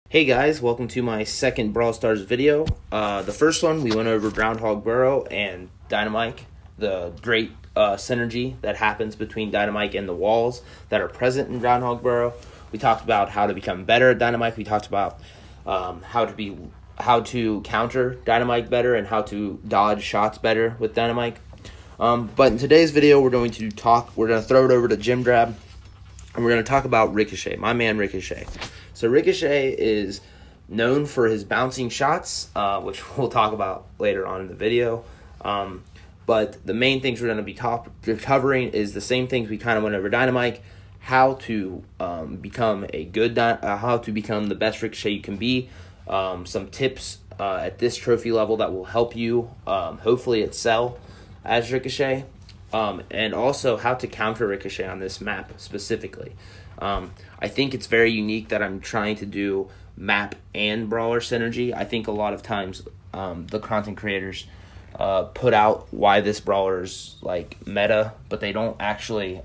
Hey guys, welcome to my second Brawl Stars video. The first one, we went over Groundhog Burrow and Dynamite, the great synergy that happens between Dynamite and the walls that are present in Groundhog Burrow. We talked about how to become better at Dynamite. We talked about how to counter Dynamite better and how to dodge shots better with Dynamite. But in today's video, we're going to throw it over to Jim Drab, and we're going to talk about Ricochet, my man Ricochet. So Ricochet is known for his bouncing shots, which we'll talk about later on in the video. But the main things we're going to be covering is the same things we kind of went over Dynamite, how to become how to become the best Ricochet you can be, some tips at this trophy level that will help you hopefully excel as Ricochet, and also how to counter Ricochet on this map specifically. I think it's very unique that I'm trying to do map and brawler synergy. I think a lot of times the content creators put out why this brawler is like meta, but they don't actually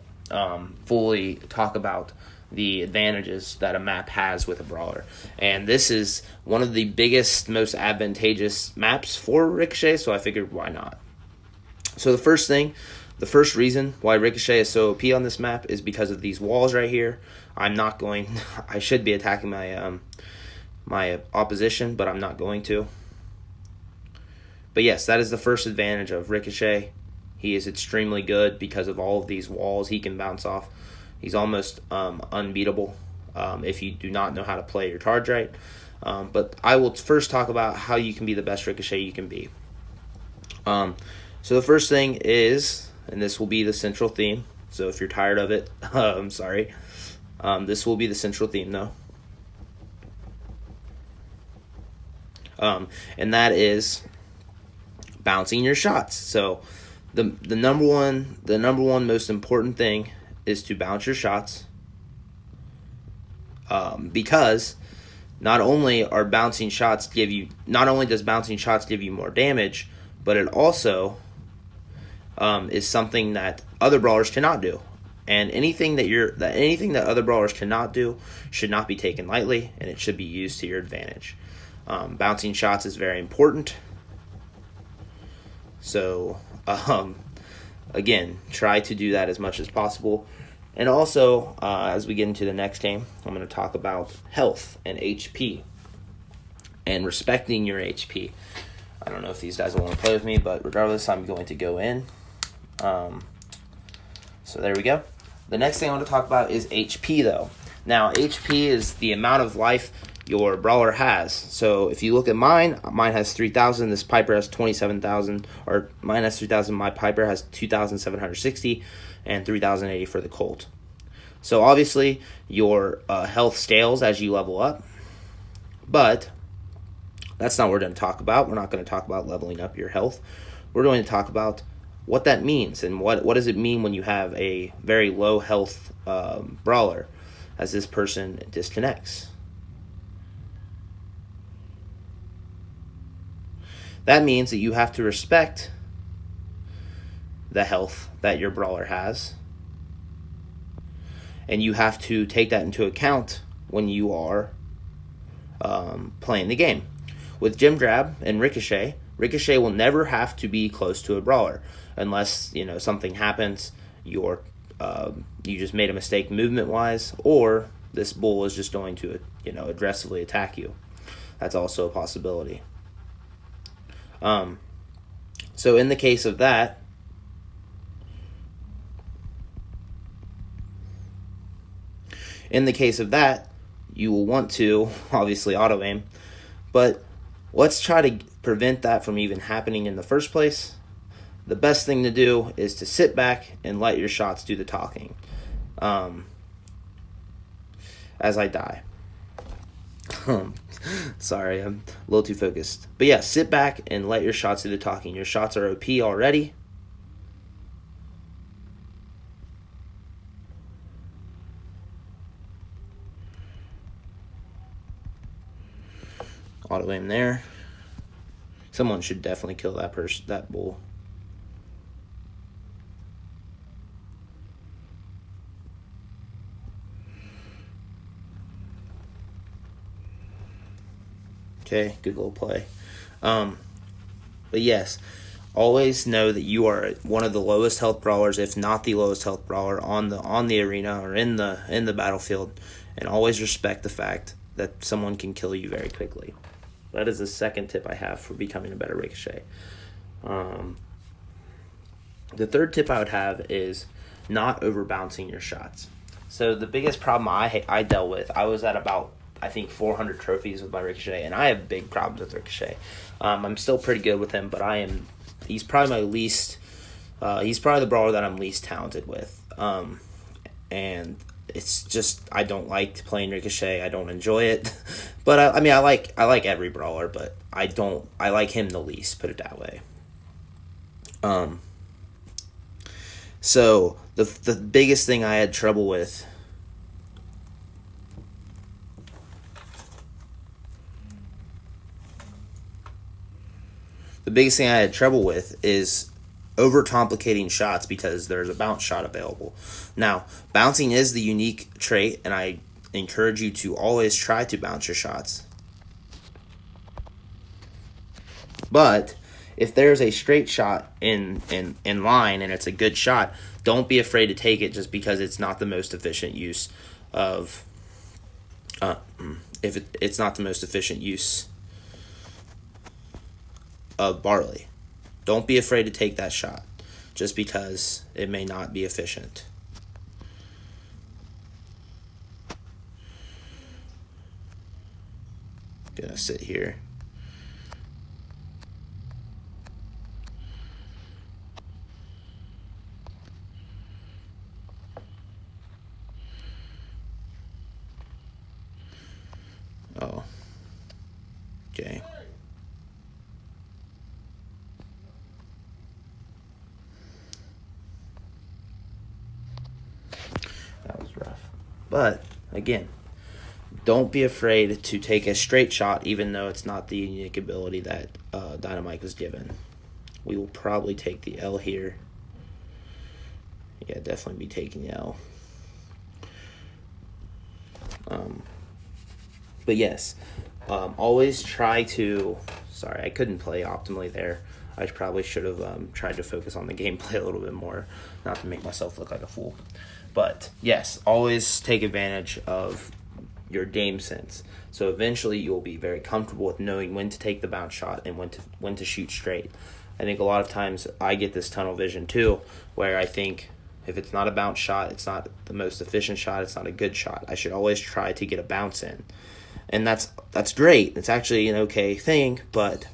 fully talk about the advantages that a map has with a brawler. And this is one of the biggest, most advantageous maps for Ricochet, so I figured why not. So the first reason why Ricochet is so OP on this map is because of these walls right here. I should be attacking my opposition, but I'm not going to. But yes, that is the first advantage of Ricochet. He is extremely good because of all of these walls he can bounce off. He's almost unbeatable if you do not know how to play your cards right. But I will first talk about how you can be the best Ricochet you can be. So the first thing is, and this will be the central theme, so if you're tired of it, I'm sorry. This will be the central theme, though. And that is bouncing your shots. So the number one most important thing is to bounce your shots, because not only does bouncing shots give you more damage, but it also is something that other brawlers cannot do. And anything that other brawlers cannot do should not be taken lightly, and it should be used to your advantage. Bouncing shots is very important. So again, try to do that as much as possible. And also, as we get into the next game, I'm going to talk about health and HP and respecting your HP. I don't know if these guys will want to play with me, but regardless, I'm going to go in. So there we go. The next thing I want to talk about is HP, though. Now, HP is the amount of life your brawler has. So if you look at mine has 3,000. This Piper has 27,000. Or mine has 3,000. My Piper has 2,760 and 3,080 for the Colt. So obviously, your health scales as you level up. But that's not what we're going to talk about. We're not going to talk about leveling up your health. We're going to talk about what that means and what does it mean when you have a very low health brawler as this person disconnects. That means that you have to respect the health that your brawler has, and you have to take that into account when you are playing the game. With Jim Drab and Ricochet will never have to be close to a brawler unless something happens. You just made a mistake movement wise, or this bull is just going to aggressively attack you. That's also a possibility. So in the case of that, you will want to obviously auto aim, but let's try to prevent that from even happening in the first place. The best thing to do is to sit back and let your shots do the talking. As I die. Sorry, I'm a little too focused. But yeah, sit back and let your shots do the talking. Your shots are OP already. Auto aim there. Someone should definitely kill that bull. Okay, good little play. But yes, always know that you are one of the lowest health brawlers, if not the lowest health brawler on the arena or in the battlefield, and always respect the fact that someone can kill you very quickly. That is the second tip I have for becoming a better Ricochet. The third tip I would have is not over bouncing your shots. So the biggest problem I dealt with, I was at about, I think, 400 trophies with my Ricochet, and I have big problems with Ricochet. I'm still pretty good with him, but he's probably my least, he's probably the brawler that I'm least talented with. And it's just, I don't like playing Ricochet. I don't enjoy it. But I mean, I like every brawler, but I like him the least, put it that way. So the biggest thing I had trouble with is overcomplicating shots because there's a bounce shot available. Now, bouncing is the unique trait, and I encourage you to always try to bounce your shots. But if there's a straight shot in line and it's a good shot, don't be afraid to take it just because it's not the most efficient use of it's not the most efficient use of barley. Don't be afraid to take that shot just because it may not be efficient. Gonna sit here. Oh. Okay. That was rough. But, again, don't be afraid to take a straight shot, even though it's not the unique ability that Dynamite was given. We will probably take the L here. Yeah, definitely be taking the L. But yes, always try to... Sorry, I couldn't play optimally there. I probably should have tried to focus on the gameplay a little bit more, not to make myself look like a fool. But yes, always take advantage of your game sense. So eventually you'll be very comfortable with knowing when to take the bounce shot and when to shoot straight. I think a lot of times I get this tunnel vision too, where I think if it's not a bounce shot, it's not the most efficient shot, it's not a good shot. I should always try to get a bounce in. And that's great. It's actually an okay thing, but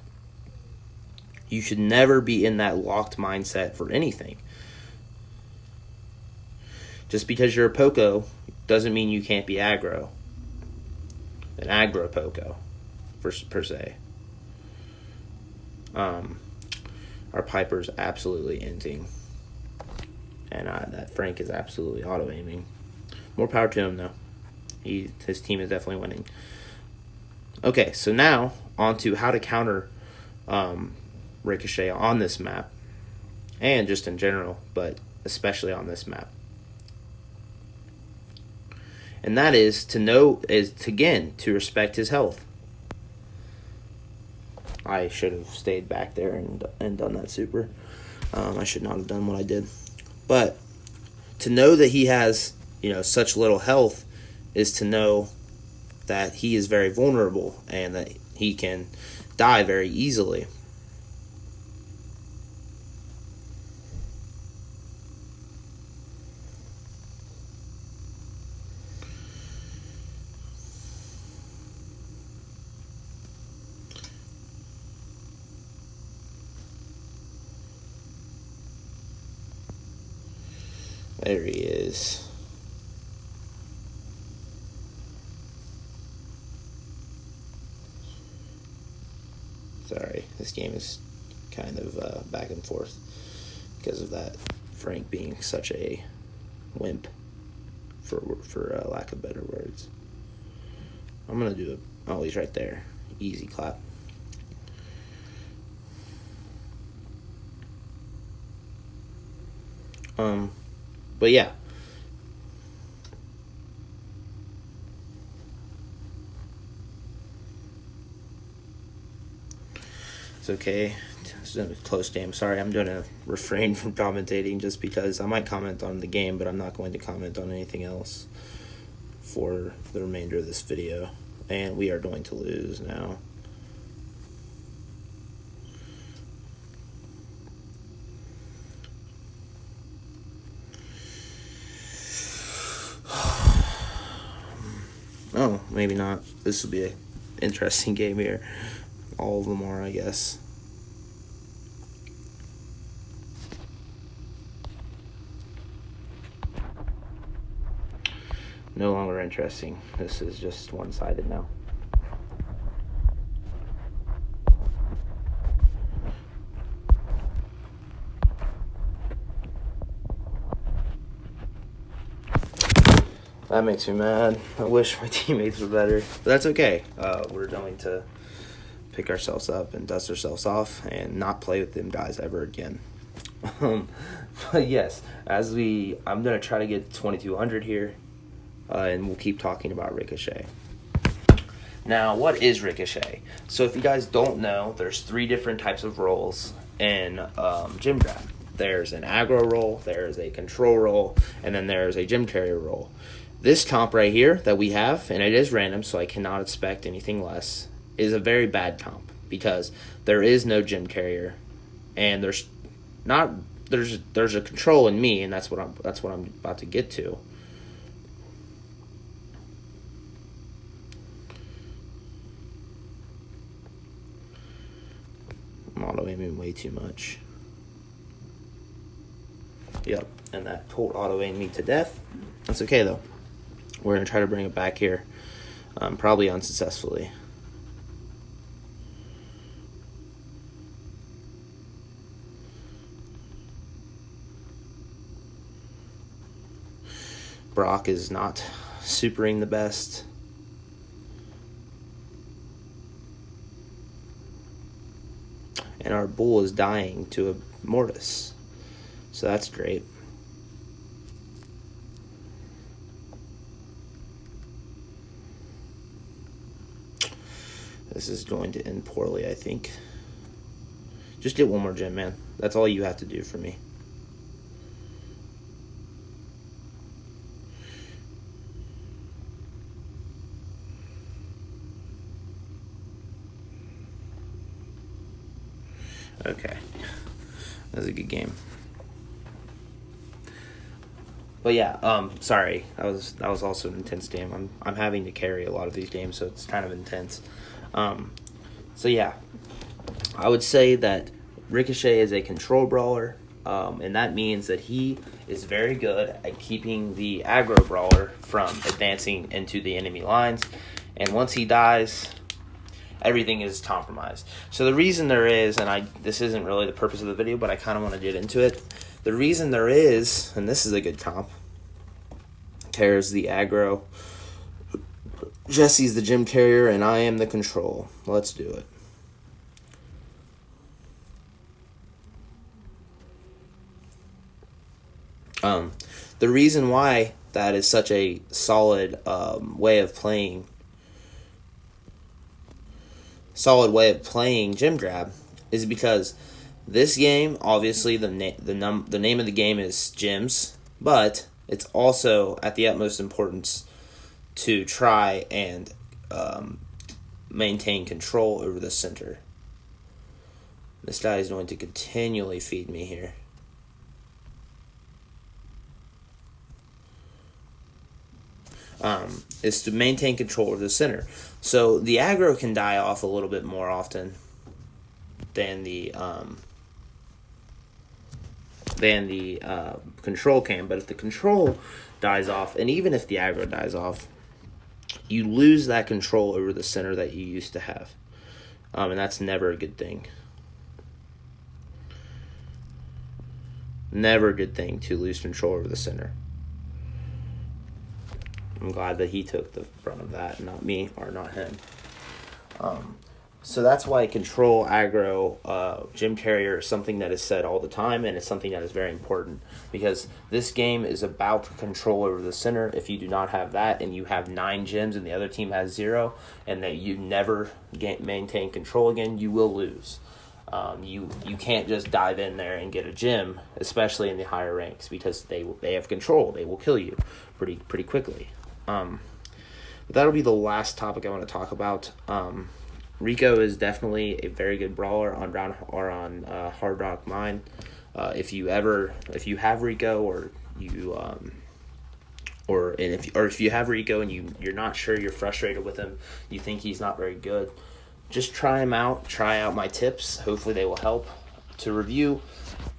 you should never be in that locked mindset for anything. Just because you're a Poco doesn't mean you can't be aggro. An aggro Poco, per se. Our Piper's absolutely inting. And that Frank is absolutely auto-aiming. More power to him, though. His team is definitely winning. Okay, so now on to how to counter Ricochet on this map. And just in general, but especially on this map. And that is to respect his health. I should have stayed back there and done that super. I should not have done what I did. But to know that he has, such little health is to know that he is very vulnerable and that he can die very easily. There he is. Sorry, this game is kind of back and forth because of that Frank being such a wimp, for lack of better words. I'm gonna do it. Oh, he's right there. Easy clap. But yeah. It's okay. It's a close game. Sorry, I'm going to refrain from commentating just because I might comment on the game, but I'm not going to comment on anything else for the remainder of this video. And we are going to lose now. Oh, maybe not. This will be an interesting game here. All of them are, I guess. No longer interesting. This is just one-sided now. That makes me mad. I wish my teammates were better. But that's okay. We're going to pick ourselves up and dust ourselves off and not play with them guys ever again. But yes, I'm going to try to get 2200 here, and we'll keep talking about Ricochet. Now, what is Ricochet? So if you guys don't know, there's 3 different types of roles in Gym Grab. There's an aggro role, there's a control role, and then there's a gym carrier role. This comp right here that we have, and it is random, so I cannot expect anything less, is a very bad comp because there is no gym carrier, and there's a control in me, and that's what I'm about to get to. I'm auto-aiming way too much. Yep, and that auto-aimed me to death. That's okay, though. We're going to try to bring it back here, probably unsuccessfully. Brock is not supering the best. And our bull is dying to a Mortis. So that's great. This is going to end poorly, I think. Just get one more gem, man. That's all you have to do for me. Okay. That was a good game. But yeah, sorry. That was also an intense game. I'm having to carry a lot of these games, so it's kind of intense. So yeah, I would say that Ricochet is a control brawler, and that means that he is very good at keeping the aggro brawler from advancing into the enemy lines, and once he dies, everything is compromised. So the reason there is, and this isn't really the purpose of the video, but I kind of want to get into it. The reason there is, and this is a good comp, tears the aggro. Jesse's the gym carrier, and I am the control. Let's do it. The reason why that is such a solid way of playing Gym Grab is because this game, obviously the name of the game is gyms, but it's also at the utmost importance to try and maintain control over the center. This guy is going to continually feed me here. Is to maintain control of the center. So the aggro can die off a little bit more often than the control can. But if the control dies off, and even if the aggro dies off, you lose that control over the center that you used to have. And that's never a good thing. Never a good thing to lose control over the center. I'm glad that he took the brunt of that, not me, or not him. So that's why control, aggro, gym carrier is something that is said all the time, and it's something that is very important, because this game is about control over the center. If you do not have that, and you have 9 gyms and the other team has 0, and that you never maintain control again, you will lose. You can't just dive in there and get a gem, especially in the higher ranks, because they have control. They will kill you pretty quickly. But that'll be the last topic I want to talk about. Rico is definitely a very good brawler on Hard Rock Mine. If you have Rico, or if you have Rico and you're not sure, you're frustrated with him, you think he's not very good, just try him out. Try out my tips. Hopefully they will help. To review,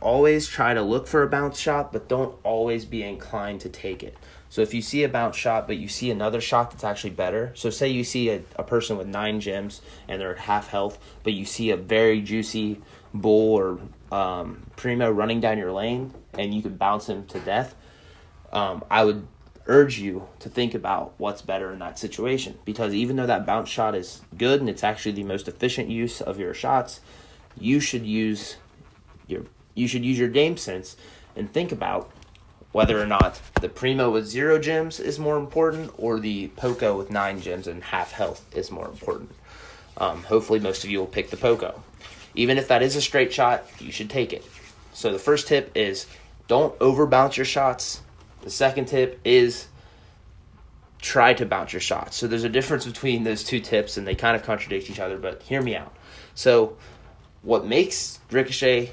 always try to look for a bounce shot, but don't always be inclined to take it. So if you see a bounce shot, but you see another shot that's actually better, so say you see a person with 9 gems and they're at half health, but you see a very juicy bull or primo running down your lane and you could bounce him to death, I would urge you to think about what's better in that situation, because even though that bounce shot is good and it's actually the most efficient use of your shots, you should use your game sense and think about whether or not the primo with 0 gems is more important or the Poco with 9 gems and half health is more important. Hopefully most of you will pick the Poco. Even if that is a straight shot, you should take it. So the first tip is don't over bounce your shots. The second tip is try to bounce your shots. So there's a difference between those 2 tips, and they kind of contradict each other, but hear me out. So what makes Ricochet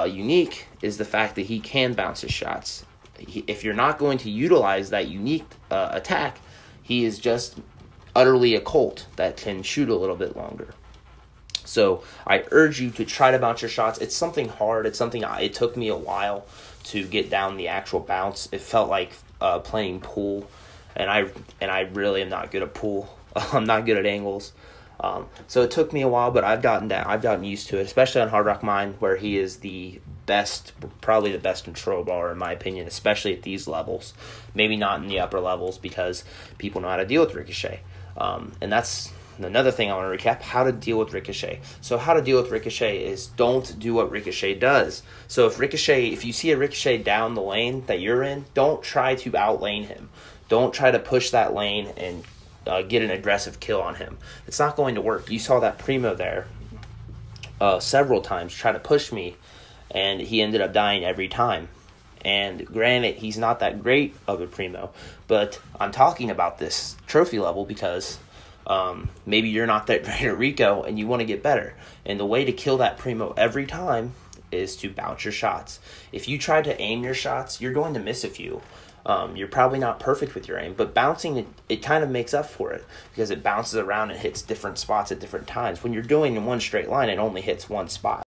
unique is the fact that he can bounce his shots. If you're not going to utilize that unique attack, he is just utterly a Colt that can shoot a little bit longer. So I urge you to try to bounce your shots. It's something hard. It took me a while to get down the actual bounce. It felt like playing pool, and I really am not good at pool. I'm not good at angles. So it took me a while, but I've gotten used to it, especially on Hard Rock Mine, where he is probably the best control brawler in my opinion, especially at these levels. Maybe not in the upper levels, because people know how to deal with Ricochet. And that's another thing I want to recap: how to deal with Ricochet. So how to deal with Ricochet is don't do what Ricochet does. So if you see a Ricochet down the lane that you're in, don't try to outlane him. Don't try to push that lane and get an aggressive kill on him. It's not going to work. You saw that primo there several times try to push me, and he ended up dying every time. And granted, he's not that great of a primo, but I'm talking about this trophy level because maybe you're not that great at Rico and you want to get better. And the way to kill that primo every time is to bounce your shots. If you try to aim your shots, you're going to miss a few. You're probably not perfect with your aim, but bouncing it kind of makes up for it, because it bounces around and hits different spots at different times. When you're doing in one straight line, it only hits one spot.